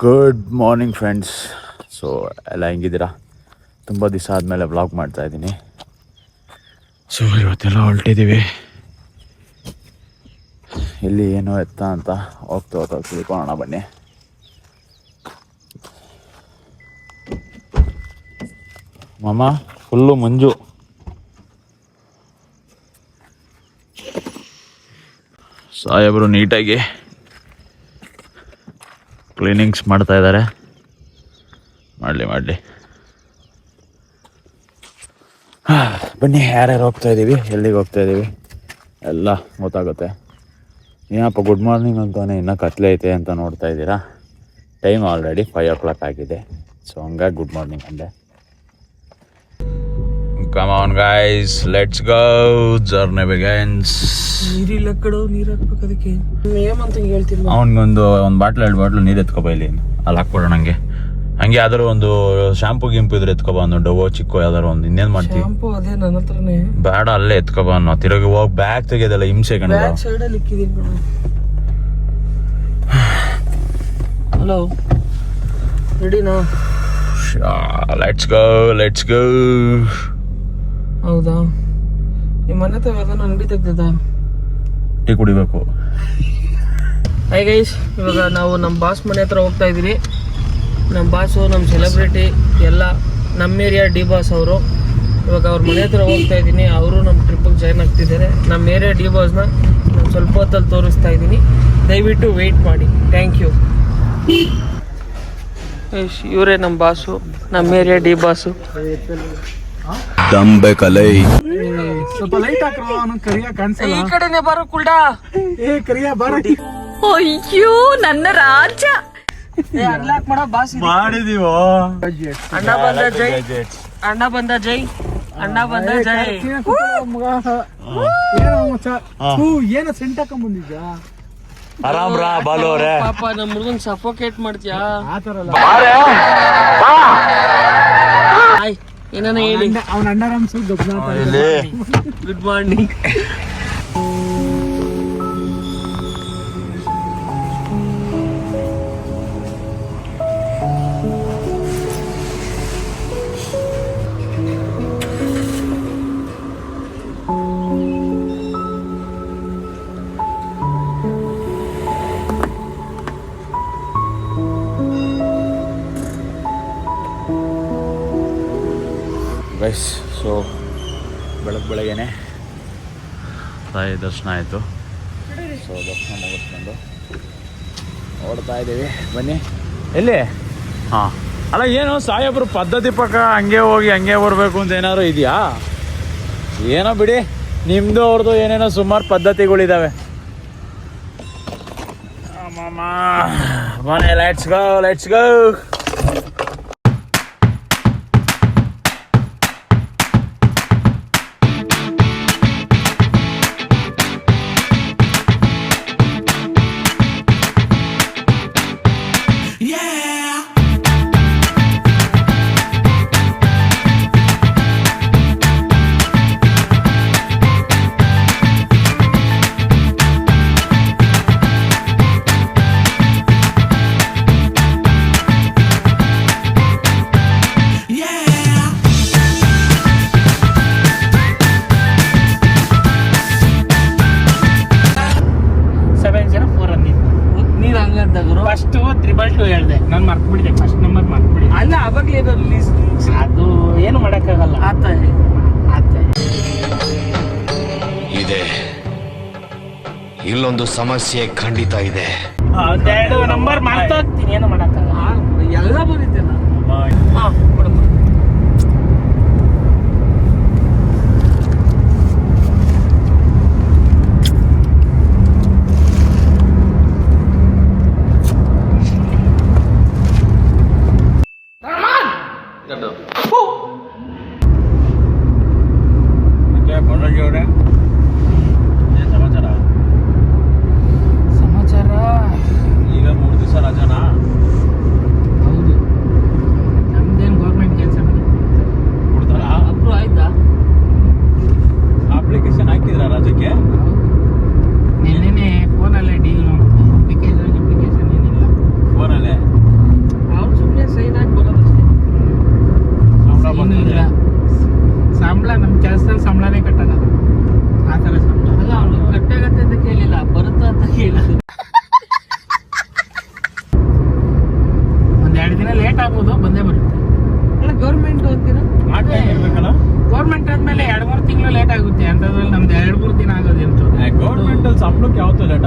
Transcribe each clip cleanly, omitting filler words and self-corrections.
Good morning friends. So ಎಲ್ಲ ಹೆಂಗಿದ್ದೀರಾ? ತುಂಬ ದಿವಸ ಆದಮೇಲೆ ವ್ಲಾಗ್ ಮಾಡ್ತಾಯಿದ್ದೀನಿ. ಸೊ ಇವತ್ತೆಲ್ಲ ಹೊರಟಿದ್ದೀವಿ. ಎಲ್ಲಿ ಏನೋ ಎತ್ತ ಅಂತ ಹೋಗ್ತಾ ತಿಳ್ಕೊಳ್ಳೋಣ ಬನ್ನಿ. ಮಾಮ ಫುಲ್ಲು ಮಂಜು. ಸಾಹೇಬರು ನೀಟಾಗಿ ಕ್ಲೀನಿಂಗ್ಸ್ ಮಾಡ್ತಾ ಇದ್ದಾರೆ. ಮಾಡಲಿ ಬನ್ನಿ. ಯಾರ್ಯಾರು ಹೋಗ್ತಾ ಇದ್ದೀವಿ, ಎಲ್ಲಿಗೆ ಹೋಗ್ತಾ ಇದ್ದೀವಿ ಎಲ್ಲ ಗೊತ್ತಾಗುತ್ತೆ. ಏನಪ್ಪ ಗುಡ್ ಮಾರ್ನಿಂಗ್ ಅಂತಾನೆ ಇನ್ನೂ ಕತ್ಲೆ ಐತೆ ಅಂತ ನೋಡ್ತಾ ಇದ್ದೀರಾ. ಟೈಮ್ ಆಲ್ರೆಡಿ 5 o'clock ಆಗಿದೆ. ಸೊ ಹಂಗಾಗಿ ಗುಡ್ ಮಾರ್ನಿಂಗ್ ಅಂದೆ. Come on guys, let's go. Journey begins. ನೀರಿಲ್ಲ ಕಡೆ ನೀರು ಹಾಕ್ಬೇಕು. ಅದಕ್ಕೆ ಏಮಂತ ಹೇಳ್ತೀನಿ. ಅವನಿಗೊಂದು ಬಾಟ್ಲ್ 2 ಬಾಟ್ಲು ನೀರು ಎತ್ಕೊಬ ಇಲ್ಲಿ ಅಲ್ಲಿ ಹಾಕ್ಬಿಡೋಣ. ಹಂಗೆ ಯಾವ್ದಾರು ಒಂದು ಶಾಂಪು ಗಿಂಪು ಇದ್ರೆ ಎತ್ಕೊಬ. ಒಂದು ಡವೋ ಚಿಕ್ಕ ಯಾವ್ದಾರು ಒಂದು. ಇನ್ನೇನು ಮಾಡ್ತೀವಿ? ಶಾಂಪು ಅದೇ ನನ್ನ ಹತ್ರನೇ. ಬೇಡ, ಅಲ್ಲೇ ಎತ್ಕೊಬ. ಅನ್ನೋ ತಿರುಗಿ ಹೋಗಿ ಬ್ಯಾಗ್ ತೆಗೆಯೋದಲ್ಲ ಹಿಂಸೆ ಕಣ. ಬ್ಯಾಕ್ ಸೈಡಲ್ಲಿ ಇಕ್ಕಿದ್ದೀನಿ. ಹಲೋ, ರೆಡಿನಾ? Let's go. ಹೌದಾ? ನಿಮ್ಮ ಮನೆ ಹತ್ರ ಯಾವ್ದಾನ ಅಂಗಡಿ ತೆಗ್ದದ? ಟೀ ಕುಡಿಬೇಕು. ಹಾಯ್ ಗೈಸ್, ಇವಾಗ ನಾವು ನಮ್ಮ ಬಾಸ್ ಮನೆ ಹತ್ರ ಹೋಗ್ತಾ ಇದ್ದೀವಿ. ನಮ್ಮ ಬಾಸು, ನಮ್ಮ ಸೆಲೆಬ್ರಿಟಿ ಎಲ್ಲ ನಮ್ಮ ಏರಿಯಾ ಡಿ ಬಾಸ್ ಅವರು. ಇವಾಗ ಅವ್ರ ಮನೆ ಹತ್ರ ಹೋಗ್ತಾ ಇದ್ದೀನಿ. ಅವರು ನಮ್ಮ ಟ್ರಿಪ್ಪಿಗೆ ಜಾಯ್ನ್ ಆಗ್ತಿದ್ದಾರೆ. ನಮ್ಮ ಏರಿಯಾ ಡಿ ಬಾಸ್ನ ನಾನು ಸ್ವಲ್ಪ ಹೊತ್ತಲ್ಲಿ ತೋರಿಸ್ತಾ ಇದ್ದೀನಿ. ದಯವಿಟ್ಟು ವೆಯ್ಟ್ ಮಾಡಿ. Thank you. ಇವರೇ ನಮ್ಮ ಬಾಸು, ನಮ್ಮ ಏರಿಯಾ ಡಿ ಬಾಸು. ದಂಬೆ ಕಲೈ ಸ್ವಲ್ಪ ಲೈಟ್ ಹಾಕ್ರೋ, ಕರಿಯ ಕಾಣಿಸಲ್ಲ. ಈ ಕಡೆನೆ ಬಾರೋ ಕುಲ್ಡಾ. ಕರಿಯ ಬಾರ. ಅಯ್ಯೋ ನನ್ನ ರಾಜ. ಅನ್ಲಾಕ್ ಮಾಡೋ ಬಾಸ್ ಮಾಡಿದೀವೋ. ಅಣ್ಣ ಬಂದ ಜೈ, ಅಣ್ಣ ಬಂದ ಜೈ, ಅಣ್ಣ ಬಂದ ಜೈ. ಏನ ಸೆಂಟ್ ಹಾಕೊಂಡ್ ಬಂದಿದ್ದ? ಆರಾಮ್ ರಾ ಬಾಲು ಅವರೇ. ಪಾಪ ನಮ್ಮ ಹುಡುಗನ್ ಸಫೋಕೇಟ್ ಮಾಡ್ತೀಯಾ? ಹಾಯ್, ಏನಾನ ಹೇಳಿ. ಅವನ ಅಣ್ಣಾರಾಮ್ ಗುಡ್ ಮಾರ್ನಿಂಗ್. ಗೈಸ್, ಸೊ ಬೆಳಗ್ಗೆನೆ ತಾಯಿ ದರ್ಶನ ಆಯಿತು. ಸೊ ದರ್ಶನ ಮುಗಿಸ್ಕೊಂಡು ಓಡ್ತಾ ಇದ್ದೀವಿ. ಬನ್ನಿ. ಎಲ್ಲಿ? ಹಾಂ, ಅಲ್ಲ ಏನು ಸಾಹೇಬ್ರು ಪದ್ಧತಿ ಪ್ರಕಾರ ಹಂಗೆ ಹೋಗಿ ಹಂಗೆ ಬರಬೇಕು ಅಂತ ಏನಾದ್ರು ಇದೆಯಾ? ಏನೋ ಬಿಡಿ, ನಿಮ್ಮದು ಅವ್ರದ್ದು ಏನೇನೋ ಸುಮಾರು ಪದ್ಧತಿಗಳಿದ್ದಾವೆ. ಬನ್ನಿ, ಲೆಟ್ಸ್ ಗೋ. ಫಸ್ಟ್ 322 ಹೇಳ್ದೆ, ನಾನು ಮರ್ತ್ಬಿಡಿದೆ. First number ಮರ್ತ್ಬಿಡಿ. ಅಲ್ಲ, ಅವಾಗಲೇ ಅದು ಏನು ಮಾಡಕ್ಕಾಗಲ್ಲ. ಆತ ಇದೆ, ಇಲ್ಲೊಂದು ಸಮಸ್ಯೆ ಖಂಡಿತ ಇದೆ. ಒಂದೆರಡು ನಂಬರ್ ಮರ್ತೋಗ್ತೀನಿ, ಏನು ಮಾಡಕ್ಕಾಗಲ್ಲ. ಎಲ್ಲ ಬರೀತೇನ. ಹಾಂ, ಕೊಡಮ್ಮ. ಸಮಾಚಾರ ಈಗ 3 ದಿವಸ ರಜನಾ? ಹೌದು, ನಮ್ದೇನು ಗೌರ್ಮೆಂಟ್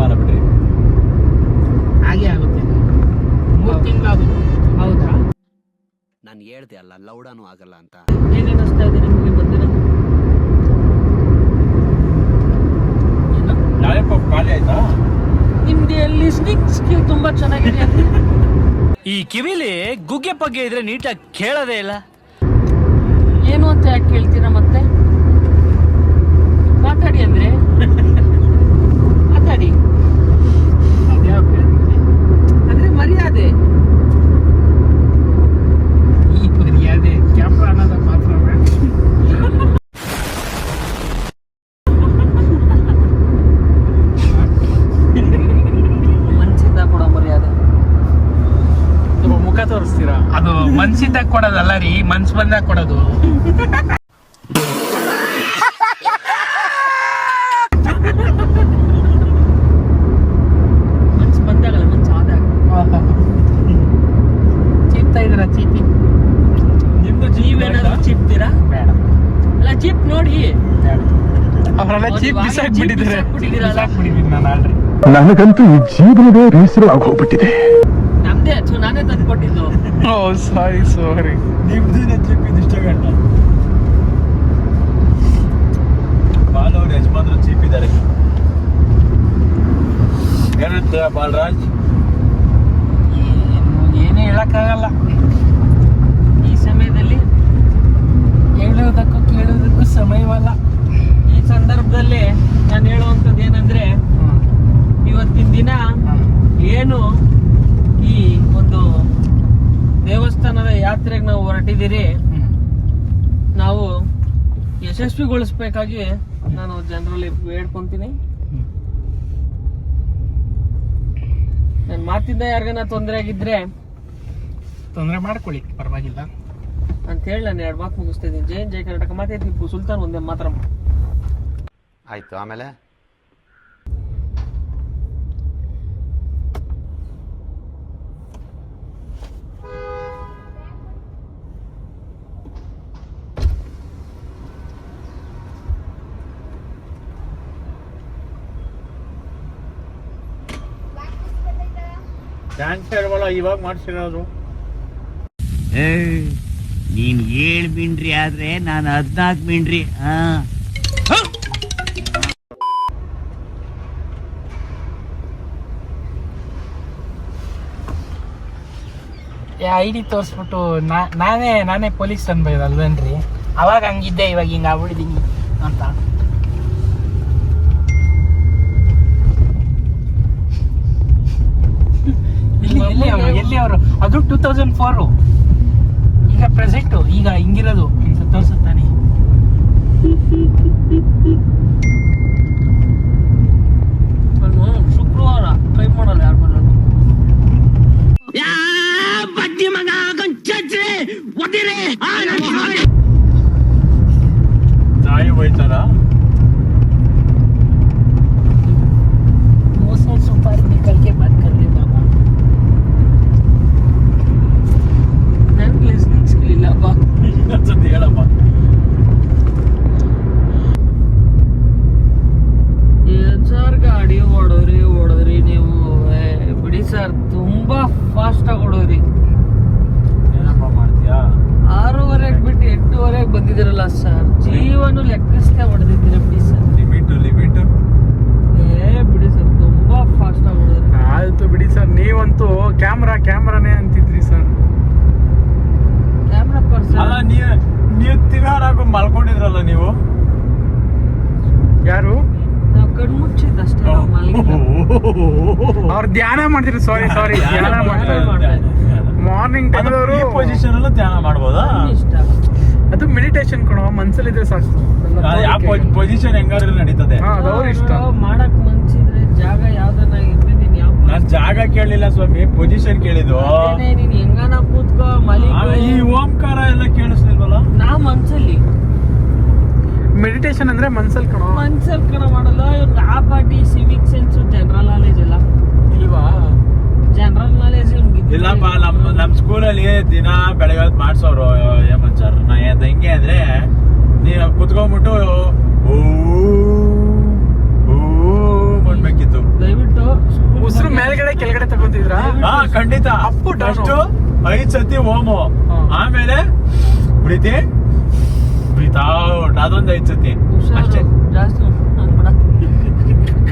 ಆಗಲ್ಲ ಬಿಡ್ರಿ. ಹಾಗೆ ಆಗುತ್ತೆ 3 ತಿಂಗಳಾಗುತ್ತೆ. ಹೌದಾ? ನಾನು ಹೇಳ್ದೆ ಅಲ್ಲ ಲೌಡಾನು ಆಗಲ್ಲ ಅಂತ. ಹೇಗೆ ಅನಿಸ್ತಾ ಇದೆ ನಿಮಗೆ ಬಂದಿರೋ? ಲಾಲಿಪಾಪ್ ಖಾಲಿ ಆಯ್ತಾ? ನಿಮ್ಗೆ ಲಿಸ್ನಿಂಗ್ ಸ್ಕಿಲ್ ತುಂಬಾ ಚೆನ್ನಾಗಿದೆ. ಈ ಕಿವಿಲಿ ಗುಗ್ಗೆ ಪಗ್ಗೆ ಇದ್ರೆ ನೀಟಾಗಿ ಕೇಳೋದೇ ಇಲ್ಲ. ಏನು ಅಂತ ಯಾಕೆ ಕೇಳ್ತೀರಾ ಮತ್ತೆ? ಮಾತಾಡಿ ಅಂದ್ರೆ ಮಾತಾಡಿ. ಅಂದ್ರೆ ಮರ್ಯಾದೆ. ಈ ಮರ್ಯಾದೆ ಕ್ಯಾಮ್ರಾ ಅನ್ನೋದ ಮಾತ್ರ ಮನ್ಸಿಂದ ಕೊಡೋ ಮರ್ಯಾದೆ. ಮುಖ ತೋರಿಸ್ತೀರಾ? ಅದು ಮನ್ಸಿಂದ ಕೊಡೋದಲ್ಲ ರೀ, ಮನ್ಸ್ ಬಂದಾಗ ಕೊಡೋದು. ಮನ್ಸ್ ಬಂದಾಗಲ್ಲ, ಮನ್ಸ್ ಆದಾಗ. ಚೀಪ್ತಾ ಇದ್ದೀರಾ? ಚೀಪಿ ನಿಮ್ದು ನೀವೇನಾದ್ರು ಚೀಪ್ತೀರಾ? ಬೇಡ ಅಲ್ಲ, ಚೀಪ್ ನೋಡಿ. ಅವರೆಲ್ಲ ಚೀಪ್ ಬಿಸಾಕ್ಬಿಟ್ಟಿದ್ದೀರಲ್ಲ. ನಾನು ಆಲ್ರೆಡಿ ನನಗಂತೂ ಈ ಜೀವನವೇ ಬೇಸರ ಆಗೋಗ್ಬಿಟ್ಟಿದೆ. ನಮ್ದೇ ನಾನೇ ತಂದು ಕೊಟ್ಟಿದ್ದು. ಸಾರಿ ನಿಮ್ದು ಚೀಪ್ ಗಂಟ ಬಾಲವ್ರು ಯಜಮಾನ್ರು ಚೀಪ್ ಇದ್ದಾರೆ. ಏನಂತ ಬಾಲರಾಜ್? ಏನೇ ಹೇಳಕ್ಕಾಗಲ್ಲ ಈ ಸಮಯದಲ್ಲಿ. ಹೇಳುವುದಕ್ಕೂ ಕೇಳುವುದಕ್ಕೂ ಸಮಯವಲ್ಲ. ಈ ಸಂದರ್ಭದಲ್ಲಿ ನಾನು ಹೇಳುವಂಥದ್ದು ಏನಂದ್ರೆ, ಇವತ್ತಿನ ದಿನ ಏನು ಈ ಒಂದು ದೇವಸ್ಥಾನದ ಯಾತ್ರೆಗೆ ನಾವು ಹೊರಟಿದ್ದೀರಿ, ನಾವು ಯಶಸ್ವಿಗೊಳಿಸ್ಬೇಕಾಗಿ ನಾನು ಜನರಲ್ಲಿ ಬೇಡ್ಕೊಂತೀನಿ. ನನ್ನ ಮಾತಿಂದ ಯಾರಿಗಾನ ತೊಂದರೆ ಆಗಿದ್ರೆ ತೊಂದರೆ ಮಾಡ್ಕೊಳ್ಳಿ, ಪರವಾಗಿಲ್ಲ ಅಂತ ಹೇಳಿ ನಾನು 2 ಮಾತು ಮುಗಿಸ್ತಾ ಇದ್ದೀನಿ. ಜೈ ಜೈ ಕರ್ನಾಟಕ, ಮಾತೆ ಟಿಪ್ಪು ಸುಲ್ತಾನ್ ಒಂದೇ ಮಾತ್ರ. ಆಯ್ತು, ಆಮೇಲೆ ಡ್ಯಾನ್ಸ್ ಹೇಳ್ಬಲ್ಲ, ಇವಾಗ ಮಾಡ್ಸಿರೋದು. ನೀನ್ 7 ಮಿಂಡ್ರಿ ಆದ್ರೆ ನಾನು 14 ಮಿಂಡ್ರಿ. ID ತೋರಿಸ್ಬಿಟ್ಟು ನಾನೇ ಪೊಲೀಸ್ ಅನ್ಬೋದಲ್ವೇನ್ರಿ? ಅವಾಗ ಹಂಗಿದ್ದೆ, ಇವಾಗ ಹಿಂಗ ಆಗ್ಬಿಟ್ಟಿದೀನಿ ಅಂತ. ಎಲ್ಲಿ ಅವರು? ಅದು 2004. ಈಗ ಪ್ರೆಸೆಂಟ್, ಈಗ ಹಿಂಗಿರೋದು ತೋರಿಸುತ್ತಾನೆ. ಶುಕ್ರವಾರ ಕೈ ಮಾಡಲ್ಲ ಯಾರು ಮಾಡೋದು. ನಾಯಿ ಹೋಯ್ತಾರ. सुपारी निकल के बात कर ले बाबा. नन लिसनिंग स्किल ಇಲ್ಲ ಬಾ. ಇನ್ನೊಂದ್ಸತಿ ಹೇಳಪ್ಪ. ಏನ್ ಸರ್ ಗಾಡಿ ಓಡೋದ್ರಿ ನೀವು? ಬಿಡಿ ಸರ್, ತುಂಬಾ ಫಾಸ್ಟ್ ಆಗಿ ಓಡೋದ್ರಿ. ಏನಪ್ಪ ಮಾಡ್ತೀಯಾ? 6:30 ಬಿಟ್ಟು 8:30 ಬಂದಿದ್ದೀರಲ್ಲ ಸರ್. ಜೀವನ ಲೆಕ್ಕಿಸ್ತಾ ಹೊಡೆದಿದ್ದೀರ ಬಿಡಿ ಸರ್. ಲಿಮಿಟ್ ಬಿಡಿ ಸರ್, ತುಂಬಾ ಫಾಸ್ಟ್ ಆಗಿ ಓಡೋದ್ರಿ. ಆಯ್ತು ಬಿಡಿ ಸರ್, ನೀವಂತೂ ಕ್ಯಾಮ್ರಾನೇ ಅಂತಿದ್ರಿ ಸರ್. ಕ್ಯಾಮ್ರಾ ಪರ್ಸನ್ ಅಲ್ಲ, ನೀವು ತಿಗಾರಾಗ ಮಲ್ಕೊಂಡಿದ್ರಲ್ಲ ನೀವು. ಯಾರು? ನಾವು ಕಣ್ಣು ಮುಚ್ಚಿದ್ದಷ್ಟೇ, ನಾವು ಮಲಗಿಲ್ಲ. ಅವ್ರು ಧ್ಯಾನ ಮಾಡ್ತಿದ್ರು. ಸಾರಿ ಧ್ಯಾನ ಮಾಡ್ತಾರೆ. ಮಾರ್ನಿಂಗ್ ಟೈಮ್ ಅವರು ಪೊಸಿಷನ್ ಅಲ್ಲೂ ಧ್ಯಾನ ಮಾಡ್ಬೋದಾ? ಇಷ್ಟ ಅದು ಮೆಡಿಟೇಷನ್ ಕಣೋ, ಮನ್ಸಲ್ಲಿದ್ರೆ ಸಾಕು. ಯಾವ ಪೊಸಿಷನ್ ಹೆಂಗಾದ್ರೂ ನಡೀತದೆ. ಅವ್ರ ಇಷ್ಟ. ಮಾಡಕ್ ಮನ್ಸಿದ್ರೆ ಜಾಗ ಯಾವ್ದನ್ನ ಇರ್ತೀನಿ. ನಾನ್ ಜಾಗ ಕೇಳಲಿಲ್ಲ ಸ್ವಾಮಿ, ಪೊಸಿಷನ್ ಕೇಳಿದ್ದು. ನೀನ್ ಹೆಂಗಾನ ಕೂತ್ಕೋ, ಈ ಓಂಕಾರ ಎಲ್ಲ ಕೇಳಿಸ್ಲಿಲ್ವಲ್ಲ? ನಾ ಮನ್ಸಲ್ಲಿ ಮೆಡಿಟೇಷನ್ ಅಂದ್ರೆ ಮನ್ಸಲ್ಲಿ ಕಣೋ. ಮನ್ಸಲ್ಲಿ ಕಣ ಮಾಡಲ್ಲ. ಇವ್ರಿಗೆ ಆ party Civic sense, general knowledge ಎಲ್ಲ ಇಲ್ವಾ? ಜನರಲ್ ನಾಲೆಜ್ ಇಲ್ಲಪ್ಪ, ನಮ್ ಸ್ಕೂಲಲ್ಲಿ ದಿನ ಬೆಳಗ್ಗೆ ಮಾಡ್ಸೋರು ಮಂಚಾರ. ಹೆಂಗೆ ಅಂದ್ರೆ, ನೀವು ಕುತ್ಕೊಂಡ್ಬಿಟ್ಟು ಮಾಡ್ಬೇಕಿತ್ತು. ದಯವಿಟ್ಟು ಅಂತಿದ್ರ ಹಾ ಖಂಡಿತ. Up down. ಅಷ್ಟು 5 ಸತಿ ಓಮು, ಆಮೇಲೆ ಬ್ರೀತಿ ಬ್ರೀತ್ ಔಟ್, ಅದೊಂದು 5 ಸತಿ ಅಷ್ಟೇ. ಜಾಸ್ತಿ ಅನ್ಬಿಡ,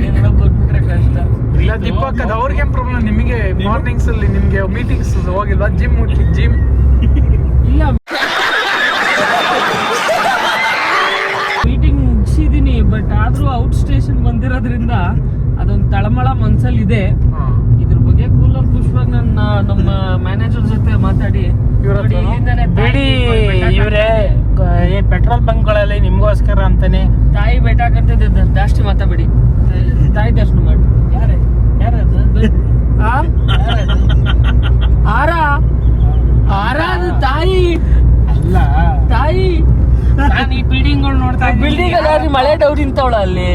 ಏನಾರ ಬಂದ್ಬಿಟ್ರೆ ಕಷ್ಟ. ಇಲ್ಲ ದೀಪಕ್, ಅದು ಅವ್ರಿಗೆ ಪ್ರಾಬ್ಲಮ್. ನಿಮಗೆ ಮಾರ್ನಿಂಗ್ಸ್ ಅಲ್ಲಿ ನಿಮ್ಗೆ ಮೀಟಿಂಗ್ಸ್ ಹೋಗಿಲ್ವಾ? ಜಿಮ್ ಇಲ್ಲ, ಮೀಟಿಂಗ್ ಮುಗಿಸಿದೀನಿ, ಬಟ್ ಆದ್ರೂ ಔಟ್ ಸ್ಟೇಷನ್ ಬಂದಿರೋದ್ರಿಂದ ಅದೊಂದು ತಳಮಳ ಮನ್ಸಲ್ಲಿ ಇದೆ. ಇದ್ರ ಬಗ್ಗೆ ಕೂಲಂಕುಷವಾಗಿ ನನ್ನ ನಮ್ಮ ಮ್ಯಾನೇಜರ್ ಜೊತೆ ಮಾತಾಡಿ ಬಿಡಿ, ಇವ್ರೆ ಪೆಟ್ರೋಲ್ ಬಂಕ್ಗಳಲ್ಲಿ ನಿಮ್ಗೋಸ್ಕರ ಅಂತಾನೆ ತಾಯಿ ಬೆಟ್ಟ ಹಾಕಂತಿದ್ದ ಜಾಸ್ತಿ ಮಾತಾಡ್ಬೇಡಿ. ತಾಯಿ ದರ್ಶನ ಮಾಡಿ. ಅದು ತಾಯಿ ಅಲ್ಲ, ತಾಯಿ. ನಾನು ಈ ಬಿಲ್ಡಿಂಗ್ ನೋಡ್ತಾ ಬಿಲ್ಡಿಂಗ್ ಅಲ್ಲಿ ಮಳೆ ಡೌನ್ ನಿಂತವಳ ಅಲ್ಲಿ.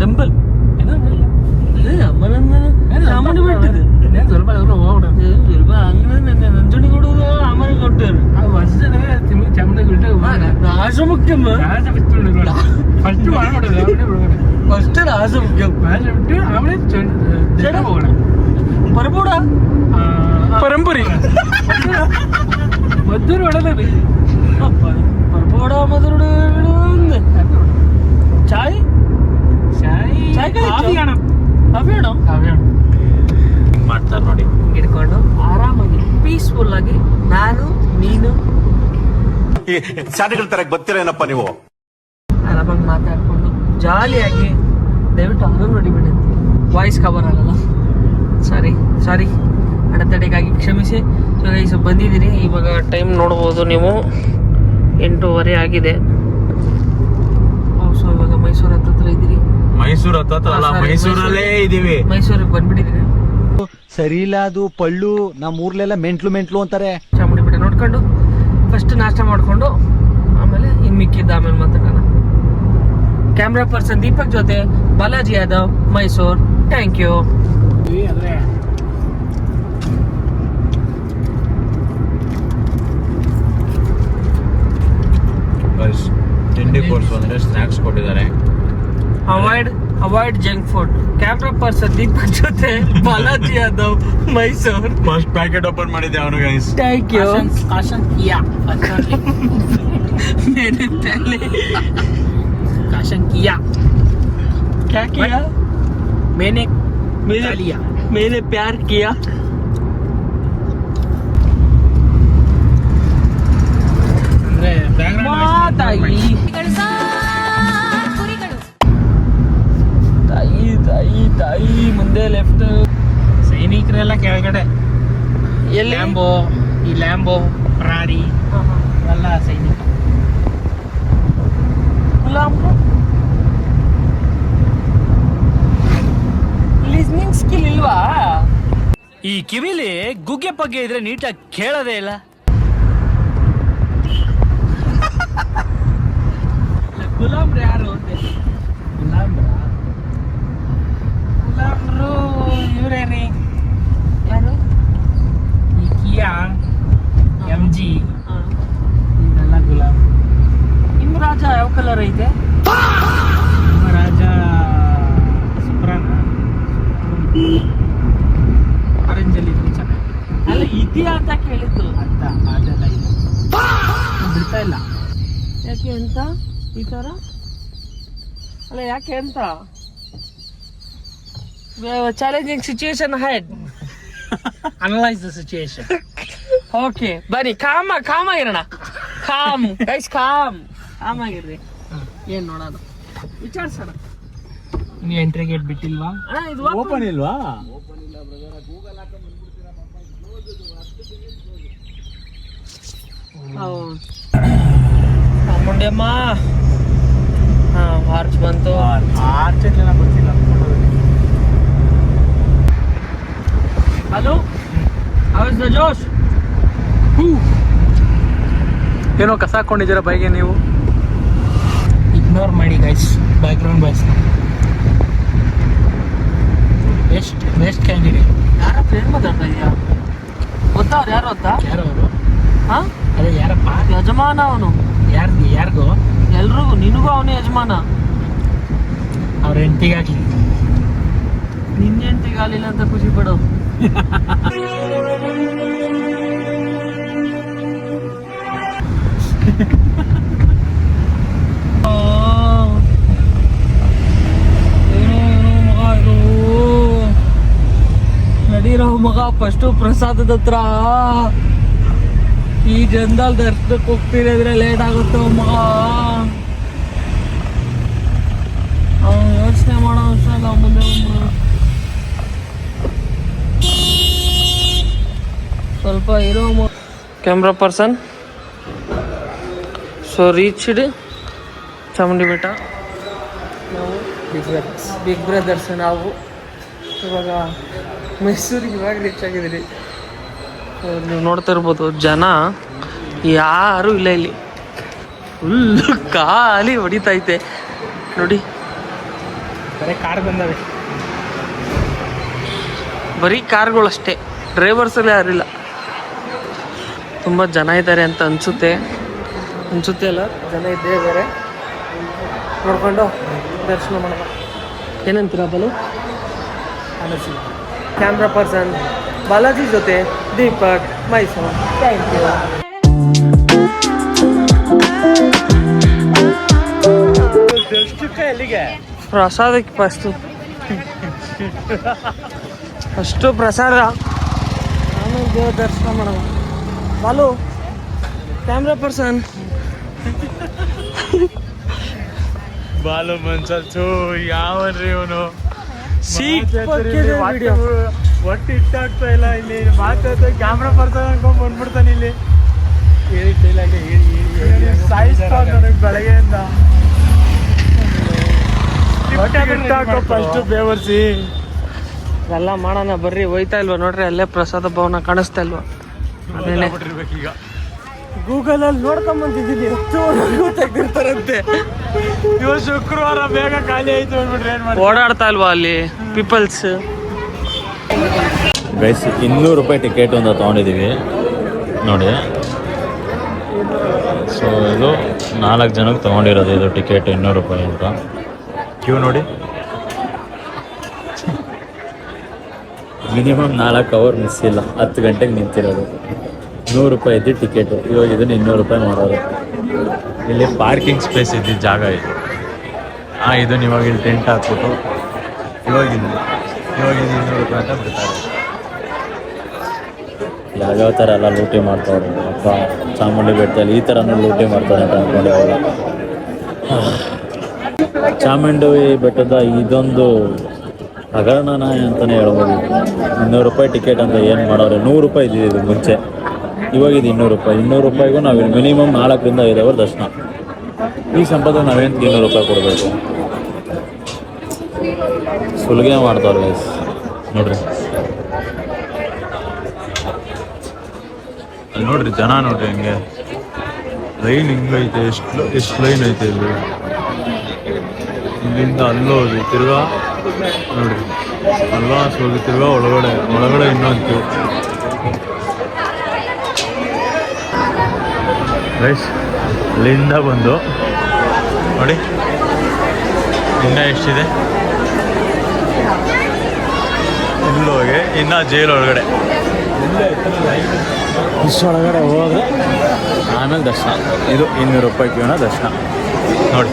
ಡಂಬಲ್ ಸಾಮಾನ್ಯ ಬಿಟ್ಟಿದೆ ಸ್ವಲ್ಪ ಹೋಗೋಣ. ನಂಜುಣಿ ಕೊಡುವುದು ಆಮೇಲೆ ಕೊಟ್ಟರು ಆಶ್ರಮಕ್ಕೆ ಫಸ್ಟ್ ಮಾಡ್ಬಿಡೋದು, ಫಸ್ಟ್ ಆಶ್ರಮಕ್ಕೆ ಬಿಟ್ಟು ಆಮೇಲೆ ಹೋಗೋಣ. ಬರ್ಬೋಡ ಪರಂಪರೆ ಮದ್ದೂರು ಹೊಡೆದ ಬರ್ಬೋಡ ಮಧುರುಡು ಚಾಯ್ ಮಾಡ್ತಾರೆ ನೋಡಿ. ಹಿಡ್ಕೊಂಡು ಆರಾಮಾಗಿ ಪೀಸ್ಫುಲ್ ಆಗಿ ನಾನು ನೀನು ಶಾಲೆಗಳ ತರ ಗೊತ್ತಿರೇನಪ್ಪ ನೀವು. ಆರಾಮಾಗಿ ಮಾತಾಡ್ಕೊಂಡು ಜಾಲಿಯಾಗಿ. ದಯವಿಟ್ಟು ಅದನ್ನು ನೋಡಿಬಿಡಿ, ವಾಯ್ಸ್ ಕವರ್ ಆಗಲ್ಲ. ಸಾರಿ ಅಡೆತಡೆಗಾಗಿ ಕ್ಷಮಿಸಿ. ಸೊ ಗೈಸ್ ಬಂದಿದ್ದೀರಿ, ಇವಾಗ ಟೈಮ್ ನೋಡ್ಬೋದು ನೀವು, 8:30 ಆಗಿದೆ. ಸೊ ಇವಾಗ ಮೈಸೂರು ಹತ್ರ ಇದ್ದೀರಿ. ಮೈಸೂರು ಹತ್ತಲ್ಲ, ಮೈಸೂರಲ್ಲೇ ಇದೀವಿ. ಮೈಸೂರಿಗೆ ಬಂದ್ಬಿಟ್ಟಿದ್ದೀರಿ. ಸರಿ ಇಲ್ಲ, ಅದು ಪಳ್ಳು ನಮ್ಮ ಊರ್ಲೆಲ್ಲ ಮೆಂಟ್ಲು ಅಂತಾರೆ. ಚಾಮುಂಡಿ ಬೆಟ್ಟ ನೋಡ್ಕೊಂಡು ಫಸ್ಟ್ ನಾಷ್ಟ ಮಾಡ್ಕೊಂಡು ಆಮೇಲೆ ಇನ್ನು ಮಿಕ್ಕಿದ್ದ ಆಮೇಲೆ ಮಾತಾಡೋಣ. ಕ್ಯಾಮ್ರಾ ಪರ್ಸನ್ ದೀಪಕ್ ಜೊತೆ ಬಾಲಾಜಿ ಯಾದವ್, ಮೈಸೂರು. Thank you. ಆದ್ರೆ ತಿಂಡಿ ಕೋರ್ಸ್ ಅಂದ್ರೆ ಸ್ನಾಕ್ಸ್ ಕೊಟ್ಟಿದ್ದಾರೆ. Avoid junk food. Camera person Deepak ಜೊತೆ Balaji Yadav, Mysuru. First packet open ಮಾಡಿದ್ದೆ ಅವನು ಗೈಸ್. Thank you. ಕಾಶನ್ ಕಿಯಾ क्या किया? मैंने प्यार किया. ಅಂದ್ರೆ ತಾಯಿ ಮುಂದೆ ಲೆಫ್ಟ್. ಸೈನಿಕರೆಲ್ಲ ಕೆಳಗಡೆ. ಎಲ್ಲಿ? ಲ್ಯಾಂಬೋ ಫರಾರಿ ಎಲ್ಲ ಸೈನಿಕ. ಲಿಸ್ನಿಂಗ್ ಸ್ಕಿಲ್ ಇಲ್ವಾ? ಈ ಕಿವಿಲಿ ಗುಗ್ಗೆ ಪಗ್ಗೆ ಇದ್ರೆ ನೀಟಾಗಿ ಕೇಳೋದೇ ಇಲ್ಲ. ಗುಲಾಮ್ರು ಯಾರು ಅಂತೆ? ಗುಲಾಮ್ರು ಇವ್ರೇರಿ, ಯಾರು? ಈ ಕಿಯಾ, MG ಇದೆಲ್ಲ ಗುಲಾಮ್. ನಿಮ್ಮ ರಾಜ ಯಾವ ಕಲರ್ ಐತೆ? ರಾಜ ಸುಪ್ರಾನ ಆರೆಂಜಲ್ಲಿ ಇದ್ರೆ ಚೆನ್ನಾಗಿ. ಅಲ್ಲ ಇದೆಯಾ ಅಂತ ಕೇಳಿದ್ದು. ಅಂತ ಅದೆಲ್ಲ ಇಲ್ಲ, ಬಿಡ್ತಾ ಇಲ್ಲ. ಯಾಕೆ ಅಂತ ಈ ತರ? ಅಲ್ಲ ಯಾಕೆ ಅಂತ? Challenging situation head. Analyse the situation. Okay ಬನ್ನಿ, ಕಾಮ್ ಆಗಿರೋಣ. Guys com ಆಗಿರ್ರಿ. ಏನ್ ನೋಡೋದು, ವಿಚಾರಿಸೋಣ. ನೀವು ಎಂಟ್ರಿ ಗೇಟ್ ಬಿಟ್ಟಿಲ್ವಾ? ಅಣ್ಣ ಇದು ಓಪನ್ ಇಲ್ವಾ? ಚಾಮುಂಡಿಯಮ್ಮ. ಆರ್ಚ್ ಬಂತು. ಆರ್ಚ್ ಎಲ್ಲ ಗೊತ್ತಿಲ್ಲ. ಹಲೋ, ಹೌ ಇಸ್ ದ ಜೋಶ್? ಏನೋ ಕಸ ಹಾಕೊಂಡಿದ್ದೀರಾ ಬೈಗೆ ನೀವು? ಇಗ್ನೋರ್ ಮಾಡಿ guys, background voice. Best candidate. ಯಾರ ಏನ್ ಮಾತಾಡ್ತಾ ಇದೀಯಾ? ಗೊತ್ತಾ ಅವ್ರು ಯಾರು ಅಂತ? ಯಾರು ಅವರು? ಹಾ, ಅದೇ ಯಾರಪ್ಪ? ಯಜಮಾನ ಅವನು. ಯಾರಿಗೂ ಎಲ್ರಿಗೂ, ನಿನಗೂ ಅವನೇ ಯಜಮಾನ. ಅವ್ರ ಹೆಂಡತಿಗಾಗ್ಲಿ. ನಿನ್ನೆ ಹೆಂಡತಿಗಾಲಿಲ್ಲ ಅಂತ ಖುಷಿ ಪಡು. ನಡೀರೋ ಮಗ, ಫಸ್ಟು ಪ್ರಸಾದದ ಹತ್ರ. ಈ ಜನದಲ್ಲಿ ದರ್ಶನಕ್ಕೆ ಹೋಗ್ತಿದ್ರೆ ಲೇಟ್ ಆಗುತ್ತೆ ಮಗ. ಯೋಚನೆ ಮಾಡೋ ಅವಸರ ಇಲ್ಲ, ಮುಂದೆ ಸ್ವಲ್ಪ ಇರೋ. Camera person. So reached Chamundi ಬೆಟ್ಟ. ನಾವು ಬಿಗ್ ಬ್ರದರ್ಸ್. ನಾವು ಇವಾಗ ಮೈಸೂರಿಗೆ ಇವಾಗ ರೀಚ್ ಆಗಿದ್ದೀರಿ. ನೀವು ನೋಡ್ತಾ ಇರ್ಬೋದು, ಜನ ಯಾರೂ ಇಲ್ಲ ಇಲ್ಲಿ. ಫುಲ್ಲು ಖಾಲಿ ಹೊಡಿತೈತೆ ನೋಡಿ. ಬರೀ ಕಾರ್ ಬಂದವೆ, ಬರೀ ಕಾರ್ಗಳಷ್ಟೇ, ಡ್ರೈವರ್ಸ್ ಎಲ್ಲ ಯಾರಿಲ್ಲ. ತುಂಬ ಜನ ಇದ್ದಾರೆ ಅಂತ ಅನಿಸುತ್ತೆ ಅಲ್ಲ, ಜನ ಇದ್ದೇ ಇದ್ದಾರೆ. ನೋಡ್ಕೊಂಡು ದರ್ಶನ ಮಾಡೋಣ. ಏನಂತೀರ ಬಲು? ಕ್ಯಾಮ್ರಾ ಪರ್ಸನ್ ಬಾಲಾಜಿ ಜೊತೆ ದೀಪಕ್, ಮೈಸೂರು. Thank you. ಎಲ್ಲಿಗೆ ಪ್ರಸಾದಕ್ಕೆ ಅಷ್ಟು ಪ್ರಸಾದ. ಆಮೇಲೆ ದೇವ್ರ ದರ್ಶನ ಮಾಡೋಣ. Balu camera person. ಬಾಲು ಮನ್ಸಲ್ಸು ಯಾವನ್ರಿ ಇವನು ಒಟ್ಟು ಇಷ್ಟ ಆಗ್ತಾ ಇಲ್ಲ. ಇಲ್ಲಿ ಮಾತಾಡ್ತಾ ಕ್ಯಾಮ್ರಾ ಪರ್ಸನ್ ಅನ್ಕೊಂಡ್ ಬಂದ್ಬಿಡ್ತಾನೆ. ಇಲ್ಲಿ ಸಾಯಿಸ್ತಾ ನನಗೆ ಬೆಳಗ್ಗೆಯಿಂದ. ಫಸ್ಟ್ ಬೇವರ್ಸಿ ಎಲ್ಲ ಮಾಡೋಣ ಬರ್ರಿ. ಹೋಯ್ತಾ ಇಲ್ವಾ ನೋಡ್ರಿ, ಅಲ್ಲೇ ಪ್ರಸಾದ ಭವನ ಕಾಣಿಸ್ತಾ ಇಲ್ವಾ? ಅದೇನೆ ಈಗ ಗೂಗಲಲ್ಲಿ ನೋಡ್ಕೊಂಬಂತಿದ್ದೀನಿ. ತೆಗ್ದಿರ್ತಾರಂತೆ. ಇವ ಶುಕ್ರವಾರ ಬೇಗ ಖಾಲಿ ಆಯ್ತು ಅಂದ್ಬಿಟ್ರೆ ಏನ್ ಮಾಡಿ ಓಡಾಡ್ತಾ ಇಲ್ವಾ ಅಲ್ಲಿ ಪೀಪಲ್ಸ್? ಗೈಸ್, 200 ರೂಪಾಯಿ ಟಿಕೆಟ್ ಒಂದು ತೊಗೊಂಡಿದ್ದೀವಿ ನೋಡಿ. ಸೊ ಇದು 4 ಜನಕ್ಕೆ ತೊಗೊಂಡಿರೋದು ಇದು ಟಿಕೆಟ್ 200 ರೂಪಾಯಿ ಅಂತ. ಕ್ಯೂ ನೋಡಿ, ಮಿನಿಮಮ್ 4 ಅವರ್ ಮಿಸ್ ಇಲ್ಲ. 10 ಗಂಟೆಗೆ ನಿಂತಿರೋದು. 100 ರೂಪಾಯಿ ಇದ್ದು ಟಿಕೆಟು. ಇವಾಗ ಇದನ್ನು 200 ರೂಪಾಯಿ ಮಾಡೋದು. ಇಲ್ಲಿ ಪಾರ್ಕಿಂಗ್ ಸ್ಪೇಸ್ ಇದ್ದಿದ್ದು ಜಾಗ ಇದು. ಇದನ್ನು ಇವಾಗ ಇಲ್ಲಿ ಟೆಂಟ್ ಹಾಕ್ಬಿಟ್ಟು ಇವಾಗ ಇದು 200 ರೂಪಾಯಿ ಅಂತ ಬಿಡ್ತಾರೆ. ಯಾವ್ಯಾವ ಥರ ಎಲ್ಲ ಲೂಟಿ ಮಾಡ್ತಾವ್ರೆ ಅಪ್ಪ. ಚಾಮುಂಡಿ ಬೆಟ್ಟದಲ್ಲಿ ಈ ಥರನೂ ಲೂಟಿ ಮಾಡ್ತಾರೆ ಅಂತ ಅಂದ್ಕೊಂಡೆ. ಅವಾಗ ಚಾಮುಂಡಿ ಬೆಟ್ಟದ ಇದೊಂದು ಹಗರಣನ ಅಂತಲೇ ಹೇಳ್ಬೋದು. 200 ರೂಪಾಯಿ ಟಿಕೆಟ್ ಅಂತ ಏನು ಮಾಡೋರು. 100 ರೂಪಾಯಿ ಇದ್ದಿದ್ದು ಮುಂಚೆ, ಇವಾಗ ಇದು 200 ರೂಪಾಯಿ. 200 ರೂಪಾಯಿಗೂ ನಾವು ಮಿನಿಮಮ್ 4 ರಿಂದ 5 ಅವರ್ ದರ್ಶನ. ಈ ಸಂಪದ ನಾವೇನು 200 ರೂಪಾಯಿ ಕೊಡಬೇಕು? ಸುಲಿಗೆ ಮಾಡ್ತಾವ್ರೆ ಗೈಸ್ ನೋಡ್ರಿ. ಅಲ್ಲಿ ನೋಡ್ರಿ ಜನ ನೋಡ್ರಿ ಹಂಗೆ ಲೈನ್ ಹಿಂಗೈತೆ. ಎಷ್ಟು ಲೈನ್ ಐತೆ ಇಲ್ಲಿ. ಇಲ್ಲಿಂದ ಅಲ್ಲೋದು ತಿರ್ಗಾ ನೋಡ್ರಿ, ಅಲ್ವಾಸ್ ಹೋಗಿ ತಿರ್ಗಾ ಒಳಗಡೆ ಇನ್ನೊಂದು ಗೈಸ್. ಅಲ್ಲಿಂದ ಬಂದು ನೋಡಿ ಇನ್ನೂ ಎಷ್ಟಿದೆ. ಇಲ್ಲೋಗಿ ಇನ್ನು ಜೈಲ್ ಒಳಗಡೆ ಇಷ್ಟೊಳಗಡೆ ಹೋದರೆ ಆಮೇಲೆ ದರ್ಶನ. ಇದು 200 ರೂಪಾಯಿ ಕ್ಯೂನ ದರ್ಶನ ನೋಡಿ.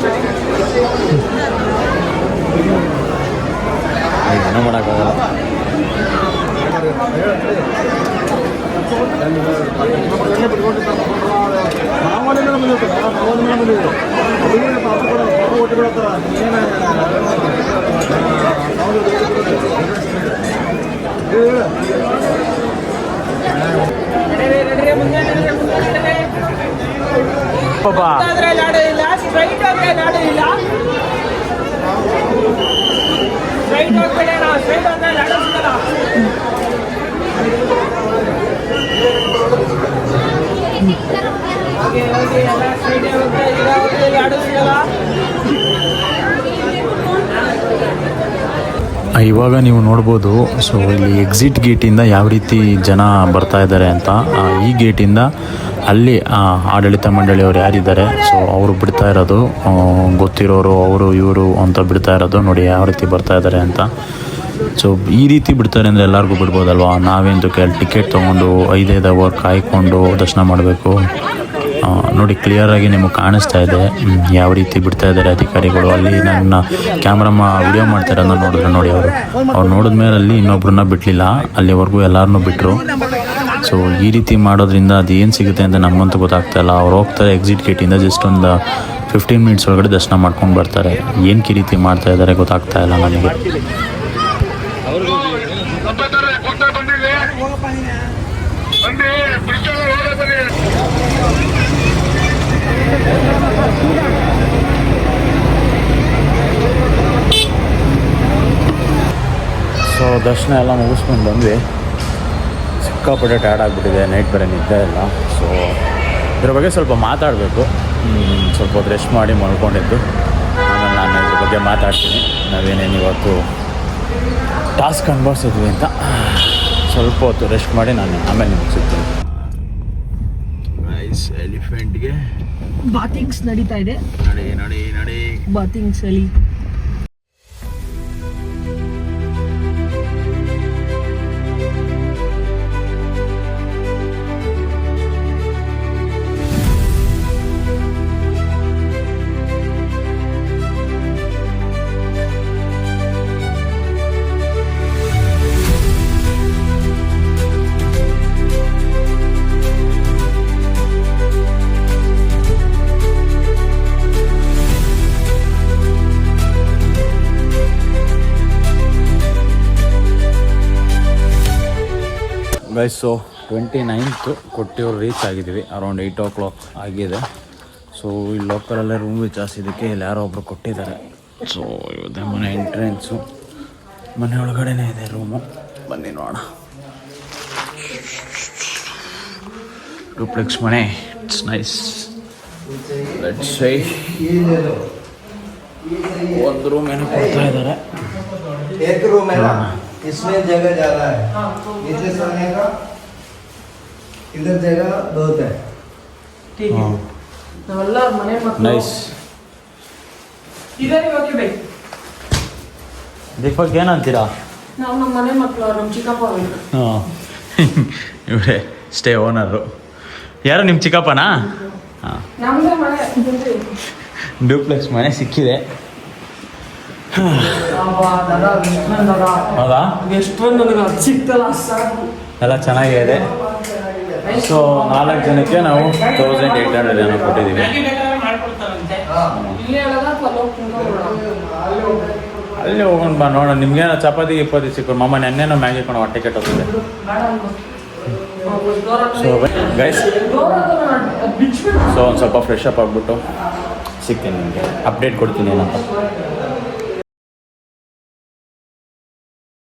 ಏನೂ ಮಾಡೋಕ್ಕಾಗಲ್ಲ. ಇವಾಗ ನೀವು ನೋಡ್ಬೋದು. ಸೊ ಇಲ್ಲಿ ಎಕ್ಸಿಟ್ ಗೇಟಿಂದ ಯಾವ ರೀತಿ ಜನ ಬರ್ತಾ ಇದ್ದಾರೆ ಅಂತ. ಈ ಗೇಟಿಂದ ಅಲ್ಲಿ ಆಡಳಿತ ಮಂಡಳಿಯವರು ಯಾರಿದ್ದಾರೆ ಸೊ ಅವರು ಬಿಡ್ತಾ ಇರೋದು, ಗೊತ್ತಿರೋರು ಅವರು ಇವರು ಅಂತ ಬಿಡ್ತಾ ಇರೋದು. ನೋಡಿ ಯಾವ ರೀತಿ ಬರ್ತಾ ಇದ್ದಾರೆ ಅಂತ. ಸೊ ಈ ರೀತಿ ಬಿಡ್ತಾರೆ ಅಂದರೆ ಎಲ್ಲರಿಗೂ ಬಿಡ್ಬೋದಲ್ವಾ. ನಾವೇಂದು ಟಿಕೆಟ್ ತೊಗೊಂಡು 5 ಅವರ್ ಕಾಯ್ಕೊಂಡು ದರ್ಶನ ಮಾಡಬೇಕು. ನೋಡಿ ಕ್ಲಿಯರಾಗಿ ನಿಮಗೆ ಕಾಣಿಸ್ತಾ ಇದೆ ಯಾವ ರೀತಿ ಬಿಡ್ತಾ ಇದ್ದಾರೆ ಅಧಿಕಾರಿಗಳು. ಅಲ್ಲಿ ನನ್ನ ಕ್ಯಾಮ್ರಮ್ಮ ವಿಡಿಯೋ ಮಾಡ್ತಾರನ್ನ ನೋಡಿದ್ರೆ ನೋಡಿ, ಅವ್ರು ನೋಡಿದ್ಮೇಲೆ ಅಲ್ಲಿ ಇನ್ನೊಬ್ರನ್ನ ಬಿಡಲಿಲ್ಲ, ಅಲ್ಲಿವರೆಗೂ ಎಲ್ಲರನ್ನೂ ಬಿಟ್ಟರು. ಸೊ ಈ ರೀತಿ ಮಾಡೋದ್ರಿಂದ ಅದು ಏನು ಸಿಗುತ್ತೆ ಅಂತ ನಮಗಂತೂ ಗೊತ್ತಾಗ್ತಾ ಇಲ್ಲ. ಅವ್ರು ಹೋಗ್ತಾರೆ ಎಕ್ಸಿಟ್ ಗೇಟಿಂದ ಜಸ್ಟ್ ಒಂದು 15 ಮಿನಿಟ್ಸ್ ಒಳಗಡೆ ದರ್ಶನ ಮಾಡ್ಕೊಂಡು ಬರ್ತಾರೆ. ಏನಕ್ಕೆ ಈ ರೀತಿ ಮಾಡ್ತಾ ಇದ್ದಾರೆ ಗೊತ್ತಾಗ್ತಾ ಇಲ್ಲ ನನಗೆ. ಸೊ ದರ್ಶನ ಎಲ್ಲ ಮುಗಿಸ್ಕೊಂಡು ಬಂದ್ವಿ. ಸಿಕ್ಕಾಪಟ್ಟೆ ಟಯರ್ಡ್ ಆಗಿಬಿಟ್ಟಿದೆ, ನೈಟ್ ಬೇರೆ ನಿದ್ದೆ ಇಲ್ಲ. ಸೊ ಇದ್ರ ಬಗ್ಗೆ ಸ್ವಲ್ಪ ಮಾತಾಡಬೇಕು. ಸ್ವಲ್ಪ ಹೊತ್ತು ರೆಸ್ಟ್ ಮಾಡಿ ಮಲ್ಕೊಂಡಿದ್ದು, ಆಮೇಲೆ ನಾನು ಇದ್ರ ಬಗ್ಗೆ ಮಾತಾಡ್ತೀನಿ. ನಾವೇನೇನು ಇವತ್ತು ಟಾಸ್ಕ್ ಅನುಭವಿಸಿದ್ವಿ ಅಂತ. ಸ್ವಲ್ಪ ಹೊತ್ತು ರೆಸ್ಟ್ ಮಾಡಿ ನಾನು ಆಮೇಲೆ ನಿಮ್ಗೆ ಸಿಗ್ತೀನಿ. ಎಲಿಫೆಂಟ್ಗೆ ಬಾತಿಂಗ್ಸ್ ನಡೀತಾ ಇದೆ. ನಡಿ ಬಾತಿಂಗ್ಸ್ ಅಲ್ಲಿ ಸೊ 29th ಕೊಟ್ಟಿಯೂರು ರೀಚ್ ಆಗಿದ್ದೀವಿ. ಅರೌಂಡ್ 8 o'clock ಆಗಿದೆ. ಸೊ ಇಲ್ಲಿ ಲೋಕಲಲ್ಲೇ ರೂಮ್ ವಿಚಾರಿಸಿದ್ದಕ್ಕೆ ಇಲ್ಲಿ ಯಾರೋ ಒಬ್ಬರು ಕೊಟ್ಟಿದ್ದಾರೆ. ಸೊ ಇವತ್ತೇ ಮನೆ ಎಂಟ್ರೆನ್ಸು, ಮನೆ ಒಳಗಡೆನೇ ಇದೆ ರೂಮು. ಬನ್ನಿ ನೋಡೋಣ. ಡೂಪ್ಲೆಕ್ಸ್ ಮನೆ, ಇಟ್ಸ್ ನೈಸ್. ಲೆಟ್ಸ್ ಸೇ ಒಂದು ರೂಮ್ ಏನೋ ಕೊಡ್ತಾ ಇದ್ದಾರೆ. इसमें जगह ज़्यादा है, नीचे सोने का इधर जगह बहुत है. ठीक है, ನಾವೆಲ್ಲ ಮನೆ ಮಕ್ಕಳು ನೈಸ್. ಇದಾರೆ ಓಕೆ ಬೈ. ದೀಪಕ್ ಏನಂತೀರಾ? ನಾವು ನಮ್ಮ ಮನೆ ಮಕ್ಕಳು, ನಮ್ಮ ಚಿಕ್ಕಪ್ಪ ಅವರು. ಹಾಂ, ಇವರೇ ಸ್ಟೇ ಓನರು. ಯಾರು ನಿಮ್ಮ ಚಿಕ್ಕಪ್ಪನಾ? ಹಾಂ, ನಮ್ಮದೇ ಮನೆ. ಡೂಪ್ಲೆಕ್ಸ್ ಮನೆ ಸಿಕ್ಕಿದೆ. ಹೌದಾ? ಎಷ್ಟು ನನಗೆ ಅದು ಸಿಕ್ತಲ್ಲ ಸಾಕು. ಎಲ್ಲ ಚೆನ್ನಾಗಿದೆ. ಸೊ 4 ಜನಕ್ಕೆ ನಾವು 1800 ಏನೋ ಕೊಟ್ಟಿದ್ದೀವಿ. ಅಲ್ಲಿ ಹೋಗೋಣ ಬಾ ನೋಡೋಣ. ನಿಮ್ಗೇನೋ ಚಪಾತಿ ಗಿಪಾತಿ ಸಿಕ್ಕು. ಮಾಮ ನೆನ್ನೆನೋ ಮ್ಯಾಗಿ ಕೊಂಡು ಹೊಟ್ಟೆ ಕೆಟ್ಟೋಗಿದೆ. ಸೊ ಗೈಸ್, ಸೊ ಒಂದು ಸ್ವಲ್ಪ ಫ್ರೆಶ್ ಅಪ್ ಆಗಿಬಿಟ್ಟು ಸಿಗ್ತೀನಿ ನಿಮಗೆ, ಅಪ್ಡೇಟ್ ಕೊಡ್ತೀನಿ ಏನಂತ.